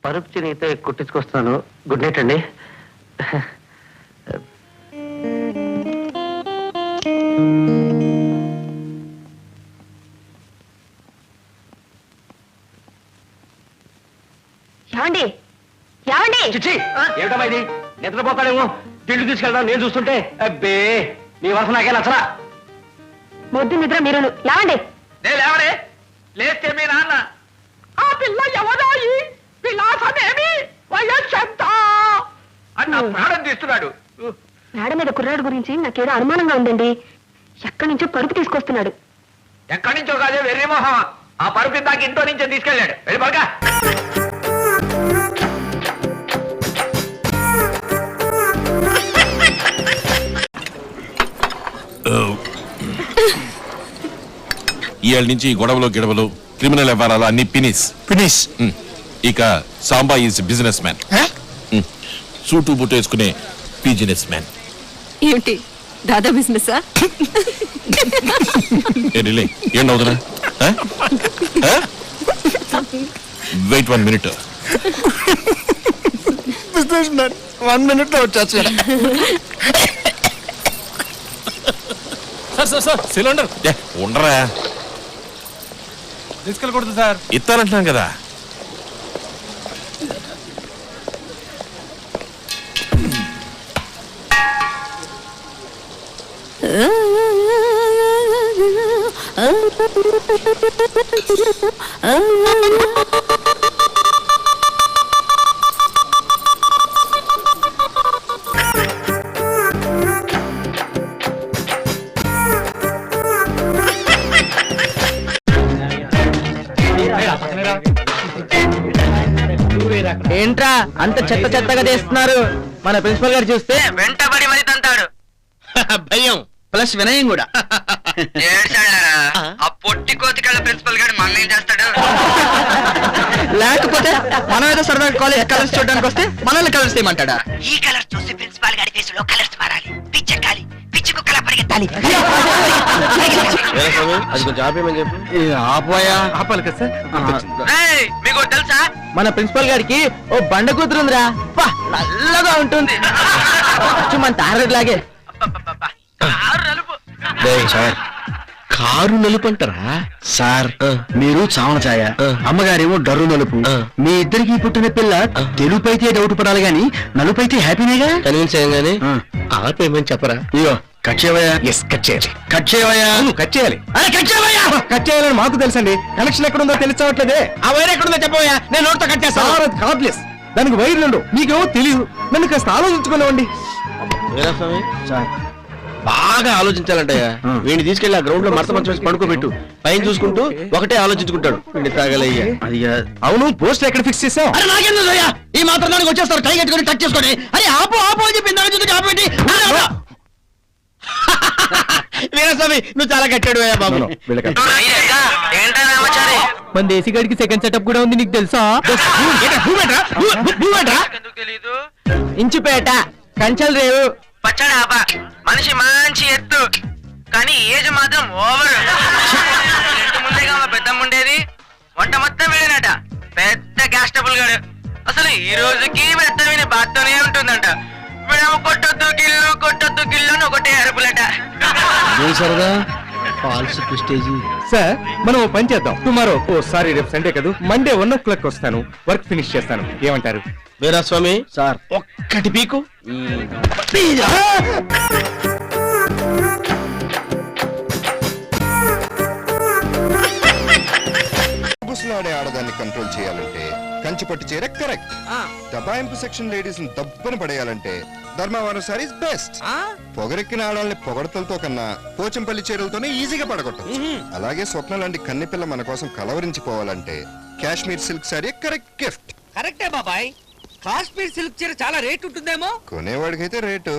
పరుపు చిరిగితే కుట్టించుకొస్తాను. Good night అండి. ఏమండి ఏమండి చిచ్చి ఏమిటమ్మా ఇది? నిద్రపోతాడేమో తిండి తీసుకెళ్దాం నేను చూస్తుంటే. అబ్బే నీ వరస నాకే నచ్చరా. మొద్దు నిద్ర మీరు లేవండి. లేవరే లేస్తే మీ నాన్న ఆ పిల్ల ఎవరాయి విలాసమేమి వయస్సెంత అని నా ప్రాణం తీస్తున్నాడు. మేడ మీద కుర్రాడు గురించి నాకేదో అనుమానంగా ఉందండి. ఎక్కడి నుంచో పరుపు తీసుకొస్తున్నాడు. ఎక్కడి నుంచో కాదే వెర్రి మొహం. ఆ పరుపు దాకా ఇంట్లో నుంచే తీసుకెళ్ళాడు. వెళ్ళి పడక. ఇవాళ నుంచి గొడవలు గిడవలు క్రిమినల్ వ్యవహారాలు అన్ని ఫినిష్. ఇక Samba is business man. Suit boot వేసుకునే బిజినెస్ మ్యాన్. ఏమిటి దాదా బిజినెస్? ఏం అవుతున్నా? Wait 1 minute. Business man 1 minute లో వచ్చేస్తా. సార్ సిలిండర్ ఉండరా? తీసుకెళ్ళకూడదు సార్. ఇస్తానంటున్నాను కదా. ఏంట్రా అంత చెత్త చెత్తగా చేస్తున్నారు? మన ప్రిన్సిపల్ గారు చూస్తే వెంటబడి మరి తంతాడు. భయం ప్లస్ వినయం కూడా. ఆ పొట్టి కోతికళ్ళ ప్రిన్సిపల్ గారు మన ఏం చేస్తాడు? లేకపోతే మనం ఏదో సరదా కాలేజ్ కలర్స్ చూడడానికి వస్తే మనల్ని కలర్స్ చేయమంటాడా? ఈ కలర్ చూసి ప్రిన్సిపాల్ గారి ఫేస్ లో కలర్స్ మారాలి. పిచ్చెక్కాలి, పిచ్చి కుక్కలా పరిగెత్తాలి. అది కొంచెం ఆపేమని చెప్పు. ఆపోయా ఆపాలి కదా సార్. మీకు తెలుసా మన ప్రిన్సిపల్ గారికి ఓ బండ కూతురుందిరా. నల్లగా ఉంటుంది. మన తారలాగే. కారు నలుపు అంటారా సార్? మీరు చావన ఛాయ, అమ్మగారేమో డర్రు నలుపు. మీ ఇద్దరికి పుట్టిన పిల్ల తెలుపు అయితే డౌట్ పడాలి గాని నలుపు అయితే హ్యాపీనేగా. కన్విన్స్ అయ్యాగానే ఆపేమని చెప్పరా? ఇయో కట్ చేయవయ్యా. ఎస్ కట్ చేయాలి. కట్ చేయవయ్యా. కట్ చేయాలి. అరే కట్ చేయవయ్యా. కట్ చేయాలని మాకు తెలుసండి. కనెక్షన్ ఎక్కడుందో తెలియవట్లేదే. ఆ వైర్ ఎక్కడుందో చెప్పవయ్యా. నేను నోట్తో కట్ చేస్తాను. కార్డ్లెస్ దానికి వైర్లు ఉండవు. మీకేమో తెలియదు. నన్ను కాస్త ఆలోచించుకునేవ్వండి సార్. బాగా ఆలోచించాలంటయ్యా. వీడిని తీసుకెళ్లి ఆ గ్రౌండ్ లో మరత మంచం వేసి పడుకోబెట్టు. పైన చూసుకుంటూ ఒకటే ఆలోచించుకుంటాడు. వీడిని తాగలయ్యా. అది అవును, పోస్ట్ ఎక్కడ ఫిక్స్ చేసావు? అరే నాకేందయ్యా, ఈ మాత్రం దానికి వచ్చేస్తారు. టై కట్టుకొని టచ్ చేసుకోండి. అరే ఆపు ఆపు అని చెప్పి ఆపేటి. వీరస్వామి నువ్వు చాలా కట్టాడు బాబు. మన దేశీ గడికి సెకండ్ సెటప్ కూడా ఉంది, నీకు తెలుసా? ఇంచుపేట కంచల్ రేవు పచ్చడాపా మనిషి మంచి ఎత్తు కానీ ఏజ్ మాత్రం ఓవర్. ఇంటి ముందేగా మా పెద్దమ్మ ఉండేది. వంట మొత్తం వీడనట. పెద్ద గ్యాస్ ట్రబుల్ గాడు. అసలు ఈ రోజుకి పెద్ద విని బాత్తోనే ఉంటుందంట. వీడేమో కొట్టొద్దు గిల్లు అని ఒకటే అరుపులట. సరదా ఫాల్స్ ప్రెస్టేజ్. సార్ మనం ఓ పని చేద్దాం. టుమారో సారీ రేపు సండే కదా, మండే 1 o'clock వస్తాను. వర్క్ ఫినిష్ చేస్తాను. ఏమంటారు? వీరాస్వామి సార్ ఒక్కటి పీకు. బుసలాడే ఆడదాన్ని కంట్రోల్ చేయాలంటే కంచిపట్టు చీర కరెక్ట్. దబాయింపు సెక్షన్ లేడీస్ ని దబ్బున పడేయాలంటే ధర్మవరం సారీస్ బెస్ట్. పొగరెక్కిన ఆడాలని పొగడతలతో కన్నా పోచంపల్లి చీరలతోనే ఈజీగా పడగొట్టచ్చు. అలాగే స్వప్న లాంటి కన్నెపిల్ల మన కోసం కలవరించిపోవాలంటే Kashmir silk sari correct gift. కరెక్టే బాబాయ్. కాశ్మీర్ సిల్క్ చీర చాలా రేట్ ఉంటుందేమో. కొనేవాడికైతే రేటు,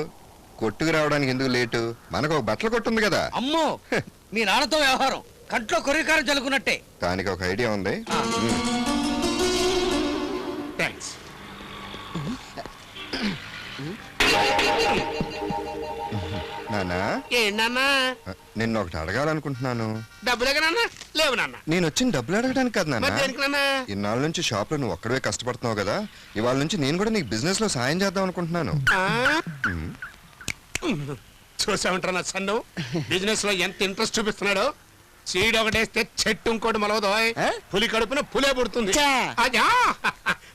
కొట్టుకు రావడానికి ఎందుకు లేటు? మనకు ఒక బట్టలు కొట్టుంది కదా. అమ్మో మీ నాన్నతో వ్యవహారం కంట్లో కొరికారం చలుకున్నట్టే. దానికి ఒక ఐడియా ఉంది. థాంక్స్. నానా ఏంటన్నా నిన్న ఒకటి అడగాలనుకుంటున్నాను. డబ్బులేగా నాన్న లేవు నాన్న నేను వచ్చిన డబ్బులు అడగడానికి కాదు మరి నాన్న. దేనికి నాన్న ఇన్నాళ్ళ నుంచి షాప్ లో నువ్వు ఒక్కడే కష్టపడుతున్నావు కదా, ఇవాళ నుంచి నేను కూడా నీకు బిజినెస్ లో సాయం చేద్దాం అనుకుంటున్నాను. చూసామంటారా నా సన్ను బిజినెస్ లో ఎంత ఇంట్రెస్ట్ చూపిస్తున్నాడో. సీడ్ ఒకటేస్తే చెట్టు ఇంకోటి మొలవదో. పులి కడుపున పులే పుడుతుంది. అదా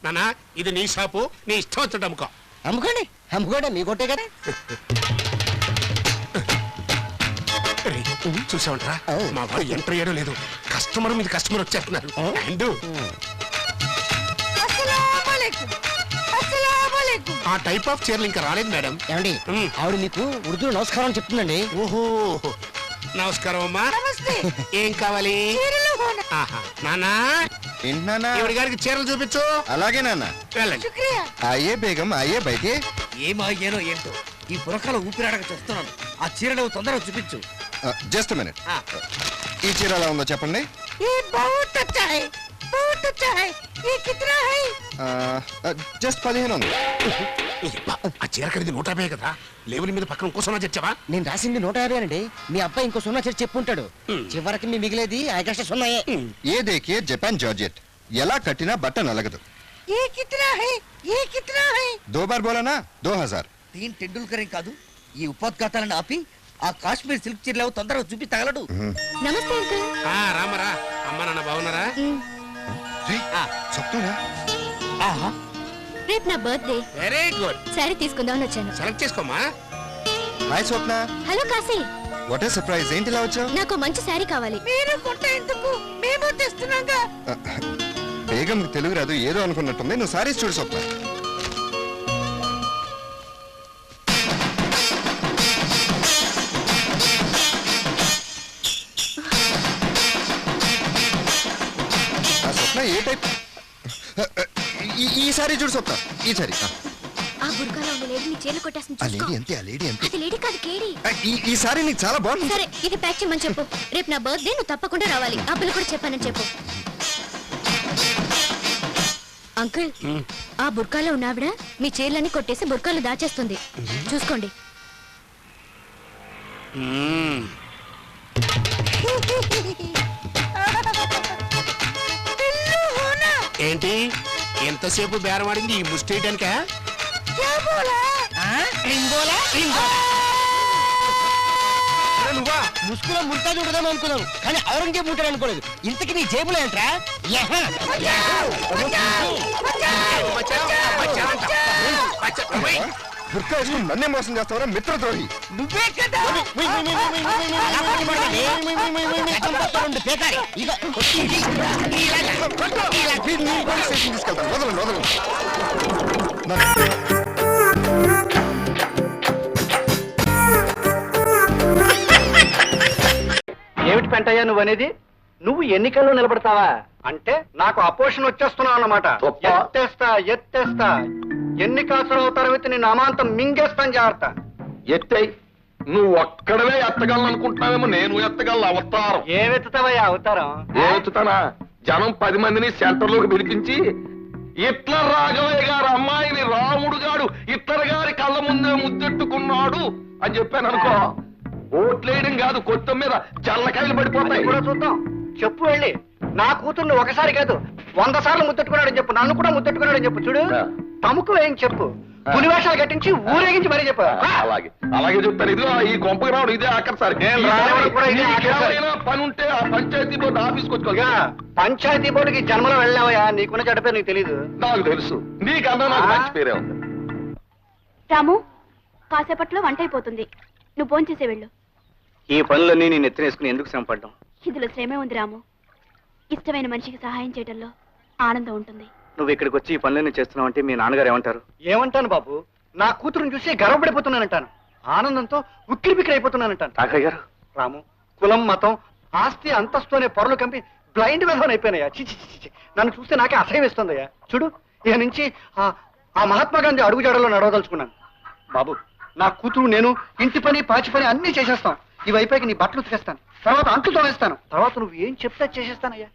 నాన్న ఇది నీ షాపు, నీ ఇష్టం వచ్చి అమ్ముకో. అమ్ముకోండి అమ్ముకోండి మీ కొట్టే కదా. చూసామంటారా మా వాడు ఎంటర్ చేయడం లేదు. కస్టమర్ మీద కస్టమర్ వచ్చేస్తున్నారు. అండ్ ఆ టైప్ ఆఫ్ చీరలు ఇంకా రాలేదు మేడం. ఏమండి ఆవిడ మీకు ఉర్దూ నమస్కారం చెప్తుందండి. ఓహో నమస్కారం అమ్మా. ఏం కావాలి? ఆహా. నాన్నా ఏంటి నాన్న? ఈవిడ గారికి చీరలు చూపించు. అలాగే నాన్న. వెళ్ళండి. అయ్యే బేగం అయ్యే బయటే. ఏమయ్యానో ఏంటో ఈ పురకాల ఊపిరాడక చూస్తున్నాను. ఆ చీరలు తొందరగా చూపించు. Just minute. ఈ చీర ఎలా ఉందో చెప్పండి. జస్ట్ 15 ఉంది. ఆ చీర ఖరీదు 150 కదా. లేవుల మీద పక్కన ఇంకో 0 తెచ్చావా? నేను రాసింది 150 అండి. మీ అబ్బాయి ఇంకో 0 చేసి చెప్పుంటాడు. చివరికి మీ మిగిలేది ఆగస్టు 0. ఏ దేకే జపాన్ జార్జెట్, ఎలా కట్టినా బట్ట నలగదు. దో బార్ బోలానా 2000. దీని టెండూల్కర్ కాదు. ఈ ఉపోద్ఘాతాలను ఆపి ఆ కాశ్మీర్ సిల్క్ చీరలు తొందరగా చూపి తగలడు. నమస్తే అంకుల్. రామరా. అమ్మ నాన్న బాగున్నారా? చెప్తున్నా. రేపు నా బర్త్డే. Very good. సారీ తీసుకుందామని వచ్చాను. సెలెక్ట్ చేసుకోమా. Hi Swapna. Hello Kashi. What a surprise. ఏంటి ఇలా వచ్చావు? నాకు మంచి శారీ కావాలి. మీరు ఎందుకు? మేము తెస్తున్నాగా. బేగం తెలుగు రాదు, ఏదో అనుకున్నట్టుంది. నువ్వు సారీస్ చూడు స్వప్న. స్వప్న ఏ టైప్? ఈ సారీ చూడు స్వప్న. ఈ సారీ. ఆ బుర్కాలో ఉన్న లేడీ నీ చీరలు కొట్టేస్తుంది. ఆ చూసుకో. లేడీ అంతే, ఆ లేడీ అంతే. అది లేడీ కాదు కేడీ. ఈ సారీ నీకు చాలా బాగుంది. సరే ఇది ప్యాక్ చేయమని చెప్పు. రేపు నా బర్త్డే, నువ్వు తప్పకుండా రావాలి. అప్పులు కూడా చెప్పానని చెప్పు. అంకుల్ ఆ బుర్కాలో ఉన్నావిడ మీ చీరలన్నీ కొట్టేసి బుర్కాలు దాచేస్తుంది. చూసుకోండి. ఏంటి ఎంతసేపు బేరం ఆడింది ఈ ముస్టేయడానిక? నువ్వా? ముసుగులో ముల్తాజ్ ఉంటుందేమో అనుకున్నాను, కానీ ఔరంగజేబు ఉంటాడు అనుకోలేదు. ఇంతకి నీ జేబులో ఏంట్రా? గుర్తు వేసుకుని నన్నే మోసం చేస్తావరా మిత్రద్రోహి. నువ్వే కదా. వీడిని పోలీస్ స్టేషన్ తీసుకెళ్తాను. వదలండి వదలండి. ఏమిటి పెంటయ్యా నువ్వు అనేది? నువ్వు ఎన్నికల్లో నిలబడతావా అంటే నాకు అపోషన్ వచ్చేస్తున్నావు అన్నమాట. ఎత్తేస్తా ఎన్నికలు తర్వాత నేను అమాంతం మింగేస్తాను. జాగ్రత్త. ఎత్తై నువ్వు ఒక్కడవే ఎత్తగలను అనుకుంటున్నావేమో. నేను ఎత్తగలను అవతారం. ఏమెత్తుతావయ్యా అవతారం? ఏతుతానా? జనం 10 మందిని సెంటర్ లోకి పిలిపించి హిట్లర్ రాఘవయ్య గారు అమ్మాయిని రాముడు గాడు హిట్లర్ గారి కళ్ళ ముందే ముద్దెట్టుకున్నాడు అని చెప్పాను అనుకో. ఓట్లేయడం కాదు, కొత్త మీద జల్లకాయలు పడిపోతాయి. కూడా చూద్దాం. చెప్పు వెళ్ళి నా కూతుర్ని ఒకసారి కాదు 100 సార్లు ముద్దెట్టుకున్నాడని చెప్పు. నన్ను కూడా ముద్దెట్టుకున్నాడని చెప్పు. చూడు తమకు ఏం చెప్పు. పులివేషాలు కట్టించి ఊరేగించి మరీ చెప్పు. అలాగే చెప్తాను. ఇదిగో ఈ కొంపకి రావడం ఇదే ఆఖరిసారి. పని ఉంటే ఆ పంచాయతీ బోర్డు ఆఫీస్కి వచ్చుకోగా. పంచాయతీ బోర్డుకి జన్మలో వెళ్ళావయ్యా. నీకున్న చెడ్డ పేరు నీకు తెలీదు. నాకు తెలుసు. నీకన్నా నాకు మంచి పేరే ఉంది. రాము కాసేపట్లో వంట అయిపోతుంది. నువ్వు ఫోన్ చేసే వెళ్ళు. ఈ పనులన్నీ నేను ఎత్తినేసుకుని ఎందుకు శ్రమ పడ్డాం? ఇందులో శ్రమే ఉంది రాము. ఇష్టమైన మనిషికి సహాయం చేయడంలో ఆనందం ఉంటుంది. నువ్వు ఇక్కడికి వచ్చి ఈ పనులన్నీ చేస్తున్నావు అంటే మీ నాన్నగారు ఏమంటారు? ఏమంటాను బాబు, నా కూతురుని చూసి గర్వపడిపోతున్నానంటాను. ఆనందంతో ఉక్కిరి బిక్కిరి అయిపోతున్నానంటాను. తాకయ్య గారు, రాము కులం మతం ఆస్తి అంతస్తు అనే పొరలు కంపి బ్లైండ్ విధవన్ అయిపోయినాయా. చిచి నన్ను చూస్తే నాకే అసహ్యం వేస్తుందయ్యా. చూడు ఇక నుంచి ఆ మహాత్మా గాంధీ అడుగుజాడలో నడవదలుచుకున్నాను. బాబు నా కూతురు నేను ఇంటి పని పాచి పని అన్ని చేసేస్తాం. ఈ వైపుకి నీ బట్టలు ఉతికేస్తాను, తర్వాత అంట్లు తోనేస్తాను, తర్వాత నువ్వు ఏం చెప్తే చేసేస్తానయ్యా.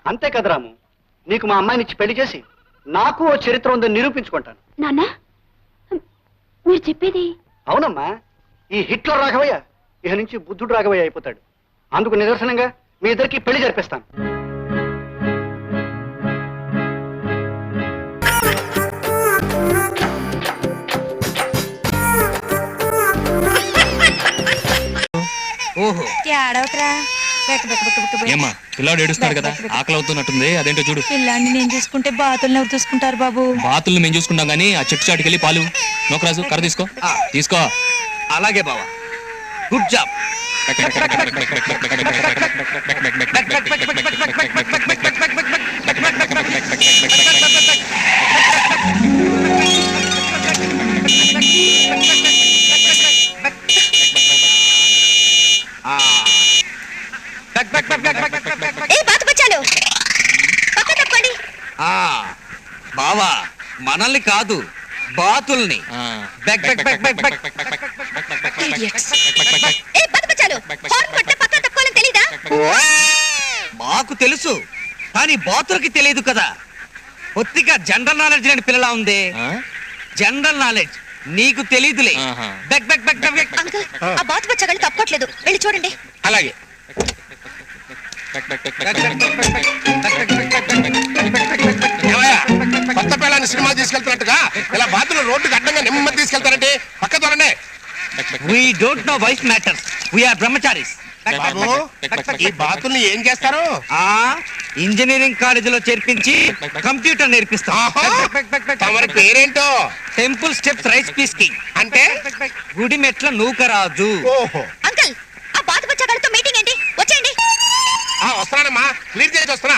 అంతే కదా రాము, నీకు మా అమ్మాయిని ఇచ్చి పెళ్లి చేసి నాకు ఓ చరిత్ర ఉందని నిరూపించుకుంటాను. నాన్న మీరు చెప్పేది? అవునమ్మా, ఈ హిట్లర్ రాఘవయ్య ఇక నుంచి బుద్ధుడు రాఘవయ్య అయిపోతాడు. అందుకు నిదర్శనంగా మీ ఇద్దరికి పెళ్లి జరిపిస్తాను. ఓహో ఏడవట్రా ఏమ్మా పిల్లాడు ఏడుస్తున్నాడు కదా, ఆకలి అవుతున్నట్టుంది, అదేంటో చూడు. పిల్లాన్ని నేను చూసుకుంటే బాతుల్ని ఎవరు చూసుకుంటారు బాబు? బాతుల్ని మేము చూసుకుంటాం గానీ ఆ చెట్టు చాటుకెళ్ళి పాలు నోకరాజు కర్ర తీసుకో. తీసుకో. అలాగే బావా, గుడ్ జాబ్. బావా మనల్ని కాదు బాతుల్ని. బెక్ బెక్ బెక్ బెక్ బెక్. మాకు తెలుసు కానీ బాతులకి తెలియదు కదా. ఒత్తిగా జనరల్ నాలెడ్జ్ లేని పిల్లలా ఉంది. జనరల్ నాలెడ్జ్ నీకు తెలీదులే. బెక్ బెక్ బెక్ బెక్ బెక్. అంకుల్ ఆ బాతు బచ్చగాళ్ళు తప్పుకోవట్లేదు, వెళ్ళి చూడండి. అలాగే ఏమయ్యా, కొత్త పిల్లని సినిమా తీసుకెళ్తున్నట్టుగా ఇలా బాతులు రోడ్డుకి అడ్డంగా నెమ్మది తీసుకెళ్తారంటే పక్క దూరండి. We don't know wife matters. We are brahmacharis. బాబు ఈ బాతుల్ని ఏం చేస్తారు? ఇంజనీరింగ్ కాలేజీలో చేర్పించి కంప్యూటర్ నేర్పిస్తాం. తమరి పేరేంటో? టెంపుల్ స్టెప్స్ రైస్ పీస్కింగ్. అంటే గుడి మెట్ల నూకరాజు. ఓహో, అంకుల్ ఆ బాతు బచ్చగాళ్ళతో మీటింగ్ ఏంటి? వచ్చేయండి. వస్తున్నానమ్మా, క్లియర్ చేసి వస్తున్నా.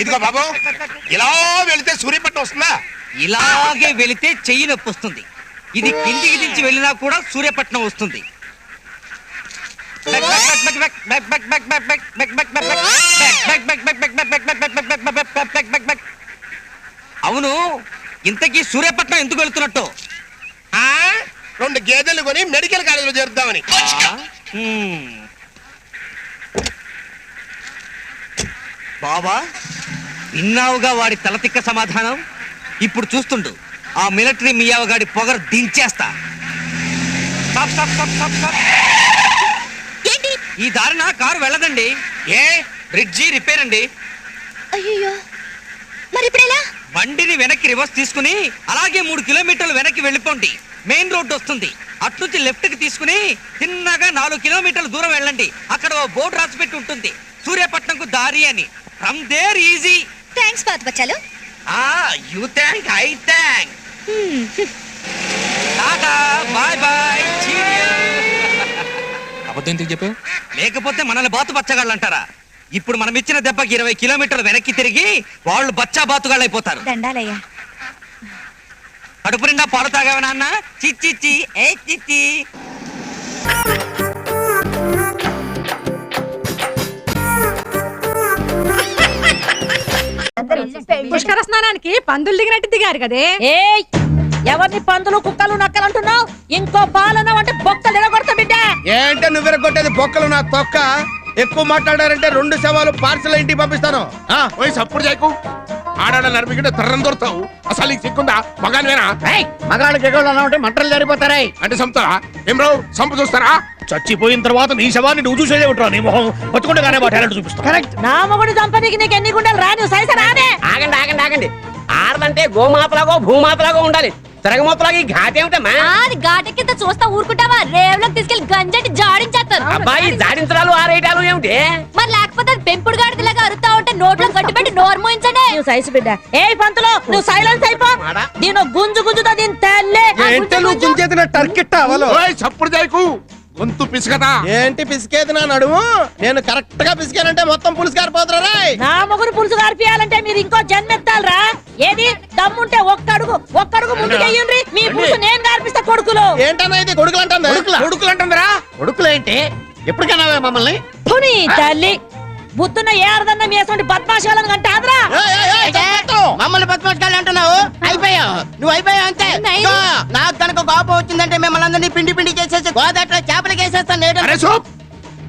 ఇదిగో బాబు, ఇలా వెళితే సూర్యపట్నం వస్తుందా? ఇలాగే వెళితే చెయ్యి నొప్పి వస్తుంది. ఇది కిందికి దించి వెళ్ళినా కూడా సూర్యపట్నం వస్తుంది. అవును, ఇంతకీ సూర్యపట్నం ఎందుకు వెళ్తున్నట్టు? 2 గేదెలు కొని మెడికల్ కాలేజీలో చేరుద్దామని. బాబా విన్నావుగా వాడి తలతిక్క సమాధానం. ఇప్పుడు చూస్తుండు ఆ మిలిటరీ మియావగాడి పొగరు దించేస్తా. Stop, stop, stop, stop, stop. ఏంటి? ఈ దారిన కారు వెళ్ళదండి. ఏ బ్రిడ్జి రిపేర్ అండి. అయ్యో, మరి ఇప్పుడు ఎలా? బండిని వెనక్కి రివర్స్ తీసుకుని అలాగే 3 కిలోమీటర్లు వెనక్కి వెళ్ళిపోండి. మెయిన్ రోడ్ వస్తుంది. అట్నుంచి లెఫ్ట్ కి తీసుకుని తిన్నగా 4 కిలోమీటర్ల దూరం వెళ్ళండి. అక్కడ ఓ బోర్డు రాసిపెట్టి ఉంటుంది, సూర్యపట్నంకు దారి అని. From there easy. థ్యాంక్స్ బాతు బచ్చాలు. You thank, I thank. Tata, bye bye, అబద్ధం ఎందుకు చెప్పావు? లేకపోతే మనల్ని బాతు బచ్చగాళ్ళు అంటారా? ఇప్పుడు మనం ఇచ్చిన దెబ్బకి 20 కిలోమీటర్లు వెనక్కి తిరిగి వాళ్ళు బచ్చా బాతుగాళ్ళు అయిపోతారు. దండాలయ్యా. కడుపు నిండా పాలు తాగావా నాన్న? చిచ్చి ఏ చిచ్చి. పుష్కర స్నానానికి పందులు దిగినట్టు దిగారు కదే. ఏయ్, ఎవరిని పందులు కుక్కలు నక్కలు అంటున్నావు? ఇంకో పాలన అంటే బొక్కలు ఎరగొడతా బిడ్డ. ఏంటే నువ్వెరగొట్టేది బొక్కలు నా తొక్క. ఎక్కువ మాట్లాడారంటే 2 శవాలు పార్సల్ ఇంటికి పంపిస్తాను. వయసు అప్పుడు చేయకు. ఆడాడ నడిపికితే తర్రం దొరుకుతావు. అసలు నీకు సిక్కుందా? మగానివేనా? మగాళ్ళకి ఎగోళ్ళు ఉంటే మంటలు జారిపోతారాయి. అంటే సంపుతారా? ఏం రావు, సంపు చూస్తారా? చచ్చిపోయిన తర్వాత నీ శవాన్ని నువ్వు చూసేదే ఉంటావు. నీ మొహం బతుకుండగానే మా టాలెంట్ చూపిస్తా. కరెక్ట్. నా మొగుడు చంపనీకి నీకు ఎన్ని గుండెలు రా? నువ్వు సైజు రానే. ఆగండి ఆగండి ఆగండి. ఆడదంటే గోమాతలాగో భూమాతలాగో ఉండాలి. తిరగమూతలాగా ఈ ఘాటేమిటమ్మా? అది ఘాటెక్కితే చూస్తా ఊరుకుంటావా? రేవులోకి తీసుకెళ్లి గంజటి జాడించేస్తారు. అబ్బాయి జాడించడాలు ఆరేయడాలు ఏమిటి? మరి లేకపోతే అది పెంపుడు గాడిదలాగా అరుతా ఉంటే నోట్లో గట్టి పెట్టి నోరు మోయించండి. నువ్వు సైజు బిడ్డ. ఏయ్ పంతులు, నువ్వు సైలెన్స్ అయిపో. దీని గుంజు గుంజుతో దీని తల్లే. చప్పుడు చేయకు, గొంతు పిసుకదా. ఏంటి పిసికేది నా నడుము? నేను కరెక్ట్ గా పిసికానంటే మొత్తం పులుసు గారిపోతారా? నా మొగుడు పులుసు గారిపియాలంటే మీరు ఇంకో జన్మెత్తాలరా? ఏది దమ్ముంటే ఒక్కడుగు ముందుకు వెయ్యండి. మీ పులుసు నేను గారిపిస్తా. కొడుకులు ఏంటన్నా ఇది? కొడుకులు అంటుందా? కొడుకులు అంటుందిరా. కొడుకులేంటి? ఎప్పటికైనా మమ్మల్ని పుని తల్లి బుద్ధున్న ఏ అర్థం మీ అసలు బద్మాషాలను అంటే ఆదరా. మమ్మల్ని బతుమాషకాలు అంటున్నావు? అయిపోయావు, నువ్వు అయిపోయావు అంతే. నాకు కనుక కోపం వచ్చిందంటే మిమ్మల్ని అందరినీ పిండి పిండి చేసేసి గోదాట్లో చేపలకి వేసేస్తాను. అరే సూప్,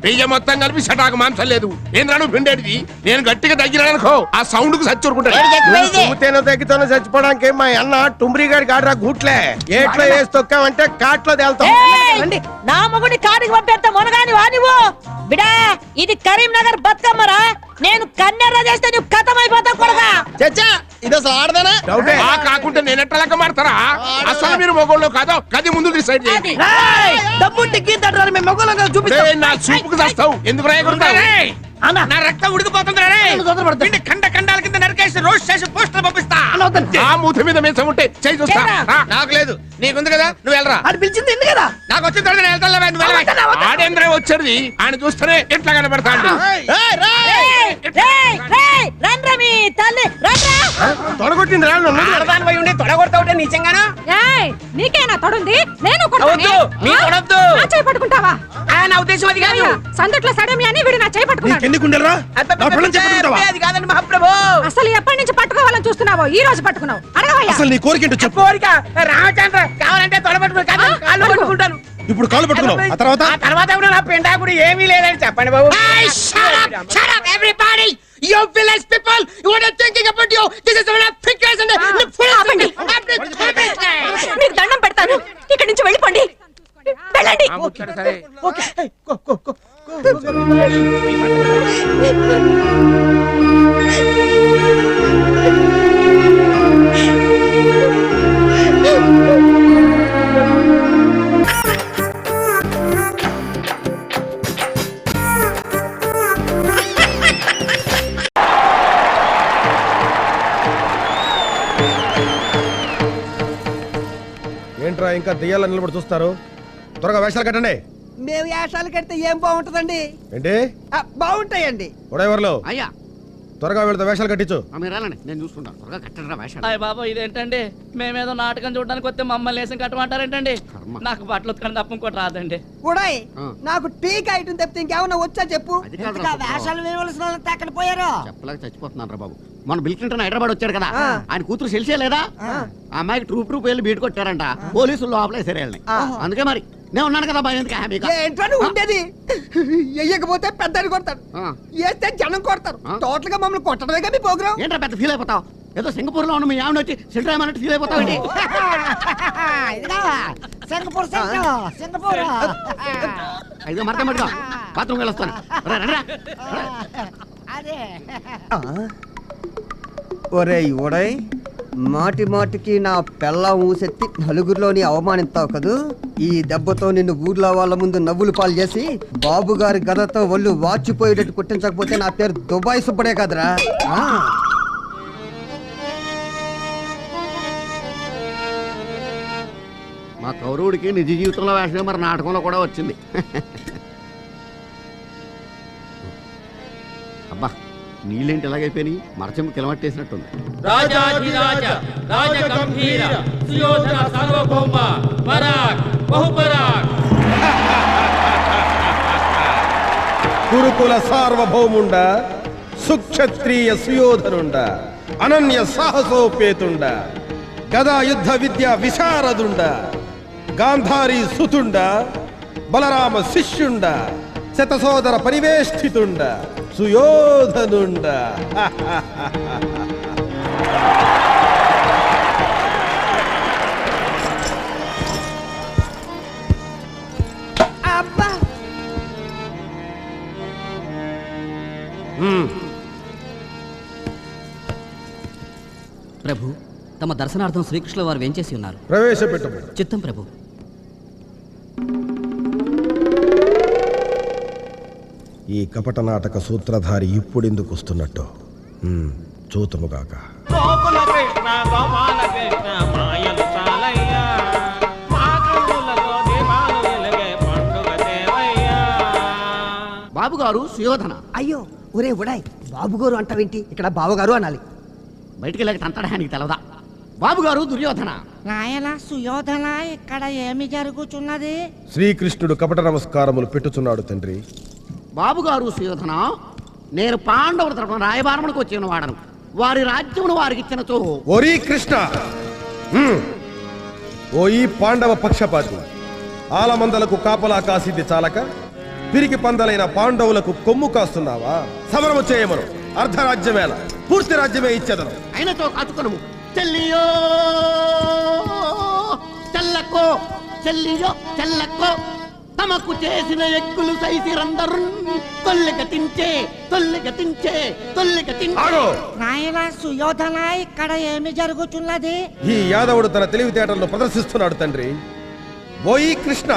పెయ్య మొత్తం కలిపి సటాకు మాంసం లేదు ఏంద్రాను పిండేది నేను గట్టిగా తగ్గినానుకో ఆ సౌండ్ కు సచ్చూరుకుంటాను తగ్గితోనే చచ్చిపోవడానికి మా అన్న టుంబ్రి గారి గాడ్రా గూట్లే ఏట్లో వేసి తొక్కామంటే కాట్లో తేల్తాం. నా మొగుడి కాడికి పంపేంత మొనగాని వానివో బిడా ఇది కరీంనగర్ బతుకమ్మరా నేను కన్నెర్ర చేస్తే నువ్వు కథమైపోతావు కొడగా చచ్చా ఇది అసలు ఆడదానా డౌటే కాకుంటే నేను ఎట్లా లెక్క మాడతారా అసలు మీరు మొగోళ్ళు కాదో కది ముందు డిసైడ్ చేయండి డబ్బుంటే గీతాడు మేము మొగోళ్ళగా ఏయ్, నా చూపుకు చేస్తావు ఎందుకు రాయకూడదు నా రక్తం ఉడికిపోతుంది ఖండ ఖండాల కింద నరికేసి రోడ్ స్టేషన్ పోస్టర్ పంపిస్తా ఆ మూతి మీద మీసం ఉంటే చేయి చూస్తా రా. నాకు లేదు నీకుంది కదా నువ్వు వెళ్ళరా అది పిలిచింది ఎందుకు కదా నాకు వచ్చిన తర్వాత నేను వెళ్తాను నువ్వు వెళ్ళవా? ఆడేంద్ర వచ్చేది ఆయన చూస్తేనే ఎట్లా కనబడతాడు రండ్రా మీ తల్లి రండ్రా తొడగొట్టింది రా నన్ను. ఆడదాని పోయి ఉండి తొడగొడతావుంటే నిజంగానా ఏయ్, నీకేనా తొడుంది నేను కొడతానే. అవద్దు, మీ ఆ? కొడొద్దు. నా చేయి పట్టుకుంటావా నా ఉద్దేశం అది కాదు అయ్యా, సందట్లో సడమి అని వీడు నా చేయి పట్టుకున్నాడు. నీకెందుకు ఉండరా నా పిల్లని చెప్పుకుంటావా అది కాదండి మహాప్రభు అసలు ఎప్పటి నుంచి పట్టుకోవాలని చూస్తున్నావో ఈ రోజు పట్టుకున్నావు అడగవయ్యా. అసలు నీ కోరిక ఏంటో చెప్పు. కోరిక రామచంద్ర కావాలంటే తొడబట్టుకుని కాళ్ళు పట్టుకో. పట్టుకుంటాను ఇప్పుడు కాళ్ళు పట్టుకున్నావు ఆ తర్వాత ఆ తర్వాత కూడా నా పెండా కూడా ఏమీ లేదని చెప్పండి బాబు everybody you village people what are thinking about you this is one of figures and ఆపండి. మీకు దండం పెడతాను ఇక్కడి నుంచి వెళ్ళిపోండి వెళ్ళండి. ఓకే ఏంట్రా ఇంకా దెయ్యాల నిలబడి చూస్తారు త్వరగా వేషాలు కట్టండి. మేము యాశాలు కడితే ఏం బాగుంటదండి ఏంటి బాగుంటాయండి ఉడేవర్లో అయ్యా త్వరగా వీళ్ళతో వేషాలు కట్టించు. మీరు వెళ్ళండి నేను చూసుకుంటాను త్వరగా కట్టండి వేషాలు అయ్య బాబా ఇదేంటండి మేమేదో నాటకం చూడడానికి వస్తే మమ్మల్ని వేసం కట్టమంటారేంటండి నాకు బట్టలు ఉతకడం తప్ప ఇంకోటి రాదండి ఉడాయ్ నాకు టీకా ఐటమ్ తప్పితే ఇంకేమన్నా వచ్చా చెప్పు వేషాలు వేయవలసిన వాళ్ళంతా అక్కడ పోయారు చెప్పలేక చచ్చిపోతున్నాను రా బాబు మన బిల్ క్లింటన్ హైదరాబాద్ వచ్చాడు కదా ఆయన కూతురు సెల్సే లేదా ఆ అమ్మాయికి ట్రూప్ వెళ్ళి బీట్ కొట్టారంట పోలీసులు లోపలేసారు వెళ్ళి అందుకే మరి నేను ఉన్నాను కదా భయం ఎందుకు హ్యాపీగా ఏంటో నువ్వు ఉండేది వెయ్యకపోతే పెద్దని కొడతాడు వేస్తే జనం కొడతారు టోటల్ గా మమ్మల్ని కొట్టడమే మీ ప్రోగ్రామ్ ఏంట్రా పెద్ద ఫీల్ అయిపోతావు ఏదో సింగపూర్ లో ఉన్న మీ ఆవిడ వచ్చి సెంటర్ అన్నట్టు ఫీల్ అయిపోతావు ఏంటి అయితే మరక మరక బాత్రూమ్ వెళ్ళొస్తాను ఒరేయ్ ఒడయ్ మాటి మాటికి నా పెళ్ళ ఊసెత్తి నలుగురిలోని అవమానిస్తావు కదూ ఈ దెబ్బతో నిన్ను ఊర్లో వాళ్ళ ముందు నవ్వులు పాలు చేసి బాబు గారి గదతో ఒళ్ళు వాచిపోయేటట్టు కుట్టించకపోతే నా పేరు దుబాయ్ సుబ్బడే కదరా మా కౌరవుడికి నిజ జీవితంలో వేషమే మరి నాటకంలో కూడా వచ్చింది అబ్బా నీళ్ళేంటి ఎలాగైపోయినాయి మరచెంపు కిలమట్టేసినట్టుంది రాజాధిరాజ రాజగంభీర సుయోధన సార్వభౌమ పరాక్ బహుపరాక్ కురుకుల సార్వభౌముండ సుక్షత్రియ సుయోధనుండ అనన్య సాహసోపేతుండ గదా యుద్ధ విద్య విశారదుండ గాంధారి సుతుండ బలరామ శిష్యుండ శతసోదర పరివేష్టితుండ సుయోధనుండ ప్రభు తమ దర్శనార్థం శ్రీకృష్ణుల వారు వేంచేసి ఉన్నారు ప్రవేశపెట్టు. చిత్తం ప్రభు ఈ కపట నాటక సూత్రధారి ఇప్పుడెందుకు వస్తున్నట్టు చూతుముగాక. బాబు గారు సుయోధన అయ్యో ఒరే ఉడాయ్ బాబు గారు అంటావేంటి ఇక్కడ బావగారు అనాలి బయటికి వెళ్ళక తంతడానికి తెలవదా బాబు గారు దుర్యోధన నాయన సుయోధన ఇక్కడ ఏమి జరుగుతున్నది శ్రీకృష్ణుడు కపట నమస్కారములు పెట్టుచున్నాడు తండ్రి. బాబు గారు సుయోధన నేను పాండవుల తరపున రాయబారములకు వచ్చిన వాడను వారి రాజ్యమును వారికి ఇచ్చినచో ఓరి కృష్ణ ఓ ఈ పాండవ పక్షపాతి ఆలమందలకు కాపలా కాసిద్ది చాలక పిరికి పందలైన పాండవులకు కొమ్ము కాస్తున్నావా? సమరము చేయమను, అర్ధరాజ్యమేల పూర్తి రాజ్యమే ఇచ్చేదను. అయినతో కాచుకొను. చెల్లియో చెల్లకో, చెల్లియో చెల్లకో, తమకు చేసిన ఎక్కులు సైసిరందరు తొల్లిగతించే తొల్లిగతించే తొల్లిగతించే. నాయనా సుయోధన, ఇక్కడ ఏమి జరుగుతున్నది? ఈ యాదవుడు తన తెలివితేటలను ప్రదర్శిస్తున్నాడు తండ్రి. ఓయి కృష్ణ,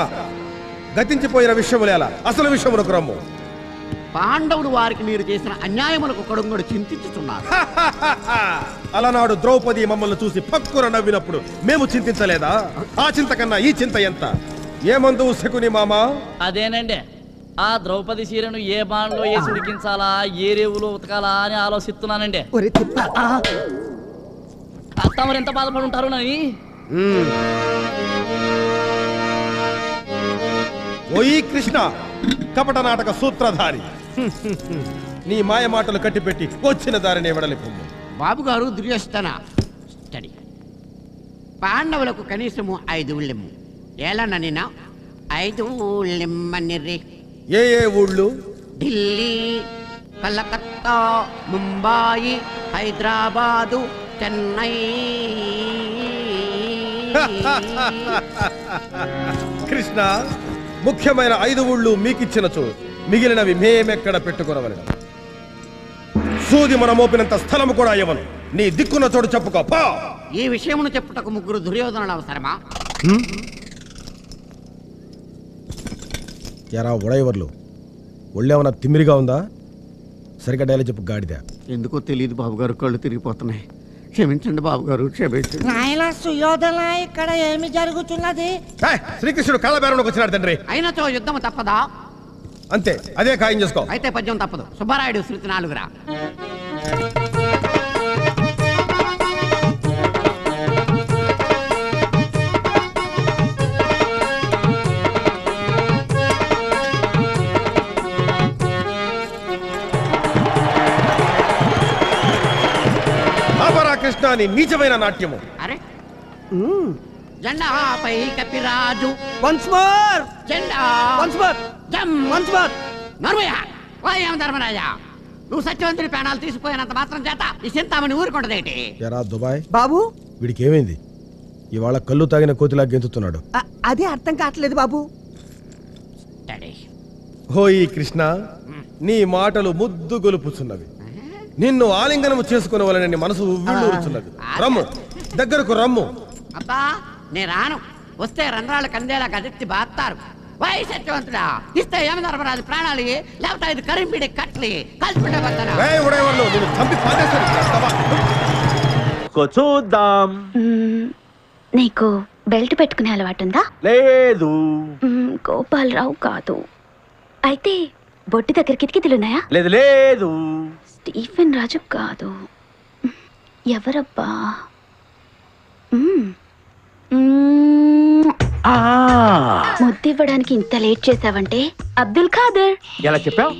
గతించిపోయిన విషయములేలా, అసలు విషయమునకు రమ్ము. పాండవుడు వారికి మీరు చేసిన అన్యాయములకు కడుంగడు చింతించుతున్నారు. అలనాడు ద్రౌపది మమ్మల్ని చూసి పక్కున నవ్వినప్పుడు మేము చింతించలేదా? ఆ చింత కన్నా ఈ చింత ఎంత? ఏమందు శకుని మామా? అదేనండి, ఆ ద్రౌపది చీరను ఏ బాణలో వేసి ఉడికించాలా, ఏ రేవులో ఉతకాలా అని ఆలోచిస్తున్నానండి. తమరు ఎంత బాధపడి ఉంటారు నని. ఓయి కృష్ణ, కపట నాటక సూత్రధారి, నీ మాయ మాటలు కట్టిపెట్టి వచ్చిన దారిని వెడలిపు. బాబు గారు దుర్యోధన స్టడీ. పాండవులకు కనీసము 5 ఊళ్ళెమ్ము. ఏలన్న నిన్న 5 ఊళ్ళెమ్మనిర్రి. ఏ ఏ ఊళ్ళు? ఢిల్లీ, కలకత్తా, ముంబాయి, హైదరాబాదు, చెన్నై. కృష్ణ, ముఖ్యమైన 5 ఊళ్ళు మీకిచ్చిన చో మిగిలినవి మేమెక్కడ పెట్టుకునవలను. సూది మన మోపినంత స్థలము కూడా ఇవ్వను. నీ దిక్కున్న చోటు చెప్పుకో. ఈ విషయమును చెప్పుటకు 3 దుర్యోధనులు అవసరమా? ఎరా ఉడయవర్లు, ఒళ్ళేమన్నా తిమ్మిరిగా ఉందా? సరిగ్గా డైలాగ్ చెప్పు గాడిద. ఎందుకో తెలియదు బాబు గారు, కళ్ళు తిరిగిపోతున్నాయి. క్షమించండి బాబు గారు, క్షమించండి. నాయనా సుయోధన, ఇక్కడ ఏమి జరుగుతున్నది? శ్రీకృష్ణుడు కళబేరంలోకి వచ్చినాడు తండ్రి. అయినతో యుద్ధం తప్పదా? అంతే, అదే ఖాయం చేసుకో. అయితే పద్యం తప్పదు. సుబ్బారాయుడు శృతి 4 రా. కృష్ణ, నీ నీచమైన నాట్యము. అరే జెండాపై కపిరాజు. వన్స్ మోర్, జెండా వన్స్ మోర్, జమ్ వన్స్ మోర్. నర్మయ్య, వాయం ధర్మరాజా, నువ్వు సత్యవంతుడి ప్రాణాలు తీసుకుపోయినంత మాత్రం చేత ఈ చింతామణి ఊరుకుంటదేటి? ఎరా దుబాయ్ బాబు, వీడికి ఏమైంది? ఇవాళ కళ్ళు తాగిన కోతిలా గెంతుతున్నాడు. అదే అర్థం కావట్లేదు బాబు. హోయి కృష్ణ, నీ మాటలు ముద్దు గొలుపుచున్నవి. నిన్ను ఆలింగనము చేసుకునే వాళ్ళని మనసు ఉవ్విళ్ళూరుచున్నది. రమ్ము, దగ్గరకు రమ్ము. అబ్బా, నే రాను. వస్తే రంధ్రాలు కందేలా గదెత్తి బాస్తారు. వై సత్యవంతుడా, ఇస్తే ఏమి ధర్మరాజు ప్రాణాలు, లేకపోతే 5 కరింపిడి కట్లి కలిసిపెట్టే చూద్దాం. నీకు బెల్ట్ పెట్టుకునే అలవాటుందా? లేదు. గోపాలరావు కాదు. అయితే బొట్టి దగ్గర కిటికీలున్నాయా? లేదు లేదు. స్టీఫెన్ రాజు కాదు. ఎవరబ్బా? ముద్దివ్వడానికి ఇంత లేట్ చేసావంటే అబ్దుల్ ఖాదర్. ఎలా చెప్పావు?